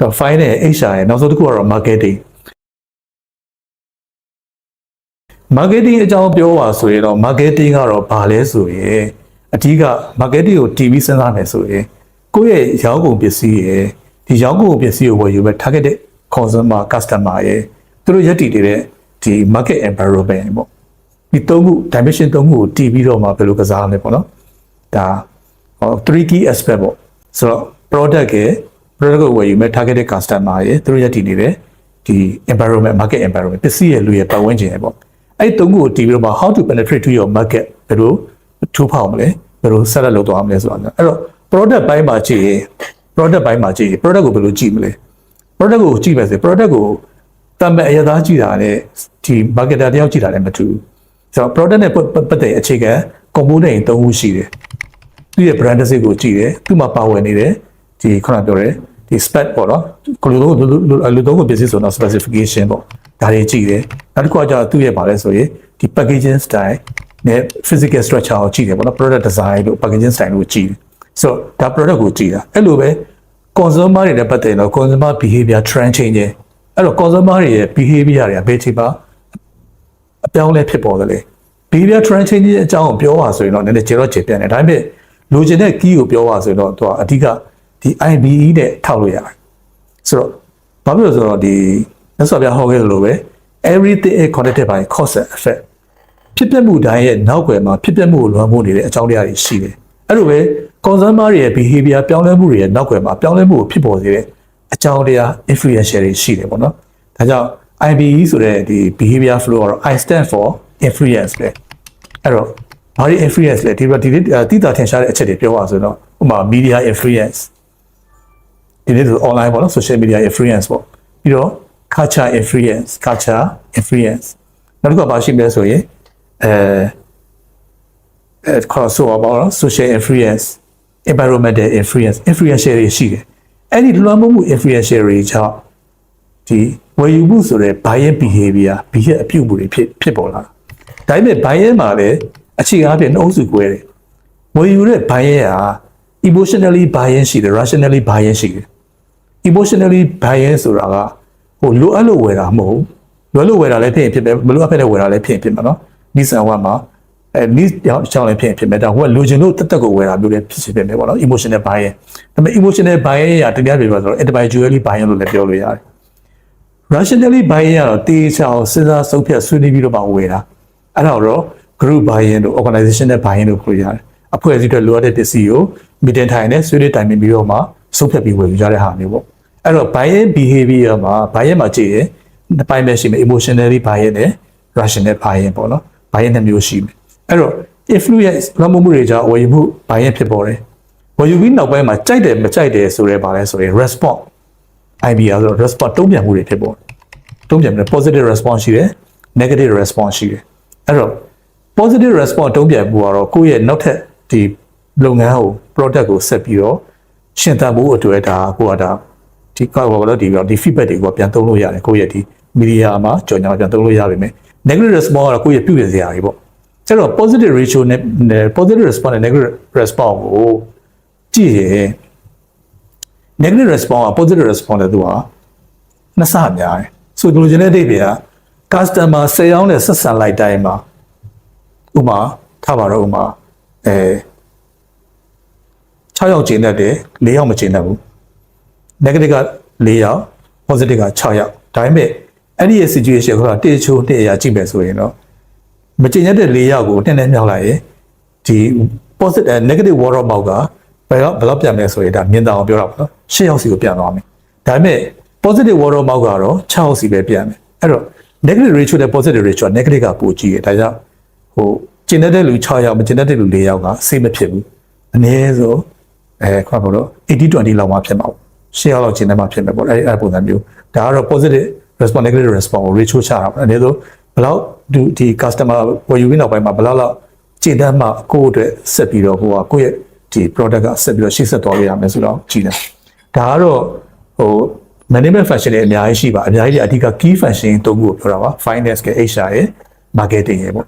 တော့ fine နဲ့ HR ရဲ့နောက်ဆုံးတစ်ခုကတော့ marketing အကြောင်းပြောပါဆိုရင်တော့ marketing ကတော့ဘာလဲဆိုရင်အဓိက marketing ကို TV စဉ်းစားမယ်ဆိုရင်ကိုယ့်ရဲ့ရောင်းကုန်ပစ္စည်းရဲ့ဒီရောင်းကုန်ပစ္စည်းကိုဝယ်ယူမဲ့ targeted consumer customer ရဲ့သူတို့ရည်တည်နေတဲ့ဒီ market environment ပေါ့ဒီသုံးခု dimension သုံးခုကိုတည်ပြီးတော့မှဘယ်လိုကစားရမလဲပေါ့နော်ဒါ3 key aspect ပေါ့ဆိုတော့ product ကိုဝယ်ယူမဲ့ targeted customer ရဲ့သူတို့ရည်တည်နေတဲ့ဒီ environment market environment ပစ္စည်းရဲ့လူရဲ့ပတ်ဝန်းကျင်ရဲ့ပေါ့အဲ့သုံးခုကိုတည်ပြီးတော့မှ how to penetrate to your market ဘယ်လိုထိုးဖောက်မလဲဘယ်လိုဆက်လက်လုပ်သွားမလဲဆိုတာအဲ့တော့ product ဘိုင်းမှာကြည့်ရင် product ကိုဘယ်လိုကြည့်မလဲ product ကိုကြည့်မယ်ဆို product ကိုတမ်းမဲ့အရသာကြည့်တာနဲ့ဒီ marketer တယောက်ကြည့်တာလည်းမတူဘူးဆိုတော့ product နဲ့ပတ်သက်အခြေခံ component 3ခုရှိတယ်သူရဲ့ brand message ကိုကြည့်တယ်သူ့မှာပါဝင်နေတဲ့ဒီခုနပြောတဲ့ဒီ spec ပေါ့နော်လူသုံးကိုပစ္စည်းဆိုတော့ specification ပေါ့ဒါတွေကြည့်တယ်နောက်တစ်ခုကကျတော့သူ့ရဲ့ပါလဲဆိုရင်ဒီ packaging style နဲ့ physical structure ကိုကြည့်တယ်ပေါ့နော် product design တို့ packaging style ကိုကြည့်တယ်ဆိုတော့ဒါ product ကိုကြည့်တာအဲ့လိုပဲ consumer တွေနဲ့ပတ်သက်တော့ consumer behavior trend change အဲ့တော့ consumer တွေရဲ့ behavior တွေကဘယ်ချိန်မှာအပြောင်းလဲဖြစ်ပေါ်တယ်လေ behavior trend change အကြောင်းကိုပြောပါဆိုရင်တော့နည်းနည်းခြေပြန်တယ်ဒါပေမဲ့လိုချင်တဲ့ key ကိုပြောပါဆိုရင်တော့သူကအဓိကဒီ IBE နဲ့ထောက်လို့ရတယ်ဆိုတော့ဘာဖြစ်လို့ဆိုတော့ဒီလက်စော်ပြဟောခဲ့လို့ပဲ everything is connected by cause and effect ဖြစ်ပျက်မှုတိုင်းရဲ့နောက်ွယ်မှာဖြစ်ပျက်မှုကိုလွှမ်းမိုးနေတဲ့အကြောင်းတရားတွေရှိတယ်အဲ့လိုပဲ consumer တွေရဲ့ behavior ပြောင်းလဲမှုတွေရဲ့နောက်ွယ်မှာပြောင်းလဲမှုကိုဖြစ်ပေါ်စေတဲ့အကြောင်းတရား influential တွေရှိတယ်ပေါ့နော်ဒါကြောင့် IBE ဆိုတဲ့ဒီ behavior flow ကတော့ I stand for influence ပဲအဲ့တော့ဘာတွေ influence လဲဒီတိတာထင်ရှားတဲ့အချက်တွေပြောပါဆိုတော့ဥပမာ media influence ဒီနေ့ဆို online ပေါ့နော် social media influence ပေါ့ပြီးတော့ culture influence နောက်တစ်ခုကဘာရှိမလဲဆိုရင်crossover ပေါ့နော် social influence environmental influence တွေရှိတယ်အဲ့ဒီလွှမ်းမိုးမှု influential တွေကြောင့်ဒီဝယ်ယူမှုဆိုတဲ့ buying behavior အပြုမှုတွေဖြစ်ပေါ်လာဒါပေမဲ့ buying မှာလည်းအခြေခံအဖြစ်နှုတ်စုကွဲတယ်ဝယ်ယူတဲ့ buying ဟာ emotionally buying ရှိတယ် rationally buying ရှိတယ် emotionally buying ဆိုတာကဟိုလိုအပ်လို့ဝယ်တာမဟုတ်ဘူးလိုအပ်လို့ဝယ်တာလည်းဖြစ်မယ်မလိုအပ်ဖက်နဲ့ဝယ်တာလည်းဖြစ်မှာနော်နိစံဝတ်မှာနိကြောင့်လည်းဖြစ်မယ်ဒါဟိုကလိုချင်လို့တက်ကိုဝယ်တာမျိုးလည်းဖြစ်မယ်ပေါ့နော် emotional buying ဒါပေမဲ့ emotional buying ကတရားပြပါဆိုတော့ individually buying လို့လည်းပြောလို့ရတယ် rationally buying ကတော့တေချာအောင်စဉ်းစားဆုံးဖြတ်ဆွေးနွေးပြီးတော့ဝယ်တာအဲ့ဒါတော့ group buying တို့ organizational buying တို့ပြောရတယ်အဖွဲ့အစည်းတွေလိုအပ်တဲ့ပစ္စည်းကို meeting ထိုင်နဲ့ဆွေးနွေးတိုင်ပင်ပြီးတော့မှဆုံးဖြတ်ပြီးဝယ်ယူကြတဲ့ဟာမျိုးပေါ့အဲ့တော့ buying behavior မှာ buying မှာကြည့်ရင်နှစ်ပိုင်းပဲရှိမယ် emotionally buying နဲ့ rational buying ပေါ့နော် buying နှစ်မျိုးရှိမယ်အဲ့တော့ influence လွှမ်းမိုးမှုတွေကြောင့်ဝယ်ယူမှု buying ဖြစ်ပေါ်တယ်ဝယ်ယူပြီးနောက်ပိုင်းမှာကြိုက်တယ်မကြိုက်တယ်ဆိုရဲပါလဲဆိုရင် response IBR ဆိုတော့ response တုံ့ပြန်မှုတွေဖြစ်ပေါ်တုံ့ပြန်တယ် positive response ရှိတယ် negative response ရှိတယ်အဲ့တော့ positive response တုံ့ပြန်မှုကတော့ကိုယ့်ရဲ့နောက်ထပ်ဒီလုပ်ငန်းကို product ကိုဆက်ပြီးတော့ရှင်သန်မှုအတွက်ဒါကိုကဒါဒီကောက်တော့ဒီ feedback တွေကိုပြန်သုံးလို့ရတယ်ကိုယ့်ရဲ့ဒီ media မှာကြော်ညာပြန်သုံးလို့ရပါမယ် negative response ကတော့ကိုယ့်ရဲ့ပြုပြင်စရာတွေပေါ့ကျတော့ positive ratio နဲ့ positive response နဲ့ negative response ကိုကြည့်ရင် negative response က positive response နဲ့သူကနှစ်ဆများတယ်ဆိုလိုချင်တဲ့အိဗေက customer 10ယောက်နဲ့ဆက်ဆံလိုက်တိုင်းမှာဥမာထားပါတော့ဥမာ6ယောက်ကျင်တတ်တယ်4ယောက်မကျင်တတ်ဘူး negative က4ယောက် positive က6ယောက်ဒါပေမဲ့အဲ့ဒီရဲ့ situation ကတေချိုးတဲ့အရာကြည့်မယ်ဆိုရင်တော့မကျင်တတ်တဲ့4ယောက်ကိုနှစ်နဲ့မြောက်လိုက်ရင်ဒီ positive negative word of mouth ကဘယ်တော့ပြန်မလဲဆိုရင်ဒါမြင်တာအောင်ပြောတာပေါ့နော်10ယောက်စီကိုပြန်သွားမယ်ဒါပေမဲ့ positive word of mouth ကတော့6ယောက်စီပဲပြန်မယ်အဲ့တော့ negative ratio နဲ့ positive ratio က negative ကပိုကြီးတယ်ဒါကြောင့်ဟိုကျင်တဲ့လူ6ယောက်မကျင်တဲ့လူ4ယောက်ကစိတ်မဖြစ်ဘူးအနည်းဆုံးခေါ်ပါတော့ 80-20 လောက်မှဖြစ်မှာပေါ့10ယောက်လောက်ကျင်တဲ့မှဖြစ်မယ်ပေါ့အဲ့ပုံစံမျိုးဒါကတော့ positive response negative response ကို ratio ချတာပေါ့အနည်းဆုံးဘယ်လောက်ဒီ customer ဝယ်ယူပြီးနောက်ပိုင်းမှာဘယ်လောက်ကျင်တဲ့မှကိုယ့်အတွက်ဆက်ပြီးတော့ကိုယ့်ရဲ့ဒီ product ကဆက်ပြီးတော့ရှေ့ဆက်သွားရမယ်ဆိုတော့ကြည့်တယ်ဒါကတော့ဟို management function တွေအများကြီးရှိပါအများကြီးအဓိက key function 3ခုကိုပြောတာပါ finance က HR ရဲ့ marketing ရဲ့ပေါ့